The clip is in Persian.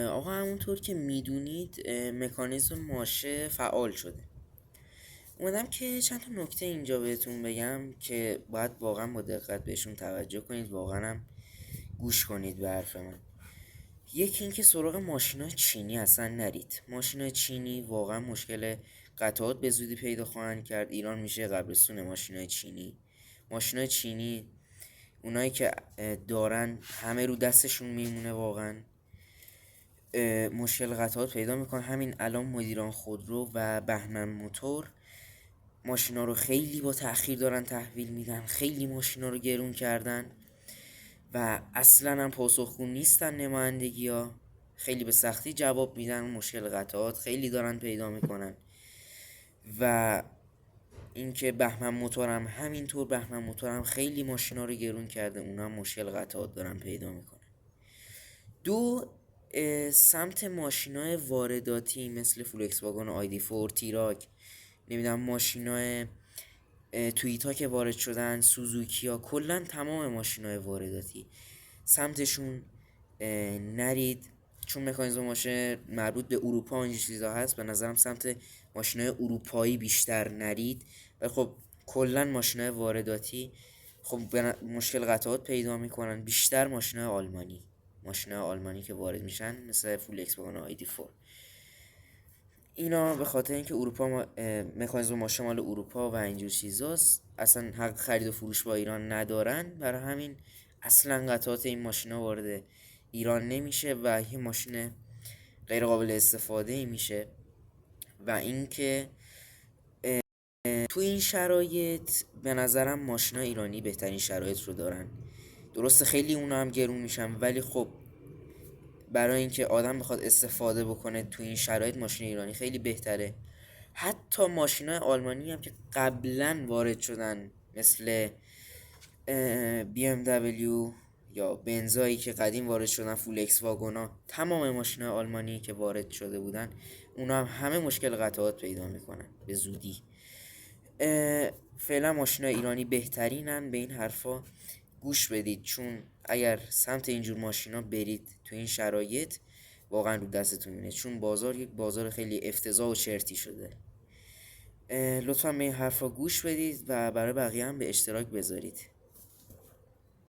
آقا همونطور که میدونید مکانیزم ماشه فعال شده. اومدم که چند تا نکته اینجا بهتون بگم که باید واقعا با دقت بهشون توجه کنید، واقعا هم گوش کنید به حرف من. یکی اینکه سراغ ماشینای چینی اصلا نرید. ماشینای چینی واقعا مشکل قطعات به زودی پیدا خواهند کرد. ایران میشه قبرستون ماشینای چینی. ماشینای چینی اونایی که دارن همه رو دستشون میمونه، واقعا مشکل قطعات پیدا میکنن. همین الان مدیران خودرو و بهمن موتور ماشینا رو خیلی با تأخیر دارن تحویل میدن، خیلی ماشینا رو گرون کردن و اصلا هم پاسخگو نیستن. نمایندگی ها خیلی به سختی جواب میدن، مشکل قطعات خیلی دارن پیدا میکنن. و اینکه بهمن موتورم همینطور، بهمن موتورم خیلی ماشینا رو گرون کرده، اونا هم مشکل قطعات دارن پیدا میکنن. دو، سمت ماشینای وارداتی مثل فولکس واگن آیدی 4 تیراک، نمیدونم ماشینای توییتا که وارد شدن، سوزوکیا، کلا تمام ماشینای وارداتی سمتشون نرید، چون مکانیزم ماشه مربوط به اروپا و اینجور چیزا هست. به نظرم سمت ماشینای اروپایی بیشتر نرید. و خب کلا ماشینای وارداتی خب مشکل قطعات پیدا میکنن، بیشتر ماشینای آلمانی که وارد میشن مثل فولکس واگن آیدی 4. اینا به خاطر اینکه اروپا مکانیزم ماشه مال اروپا و اینجور چیزاست، اصلا حق خرید و فروش با ایران ندارن، برای همین اصلا قطعات این ماشینا وارد ایران نمیشه و یه ماشین غیر قابل استفاده ای میشه. و اینکه تو این شرایط به نظرم ماشینا ایرانی بهترین شرایط رو دارن. درسته خیلی اونا هم گرون میشن، ولی خب برای اینکه آدم بخواد استفاده بکنه تو این شرایط ماشین ایرانی خیلی بهتره. حتی ماشینای آلمانی هم که قبلا وارد شدن مثل BMW یا بنزایی که قدیم وارد شدن، فولکس واگونا، تمام ماشینای آلمانی که وارد شده بودن اونا هم همه مشکل قطعات پیدا میکنن به زودی. فعلا ماشینای ایرانی بهترینن. به این حرفا گوش بدید، چون اگر سمت اینجور ماشینا برید تو این شرایط واقعا رو دستتون میره، چون بازار یک بازار خیلی افتضاح و چرتی شده. لطفا به این حرفا گوش بدید و برای بقیه هم به اشتراک بذارید.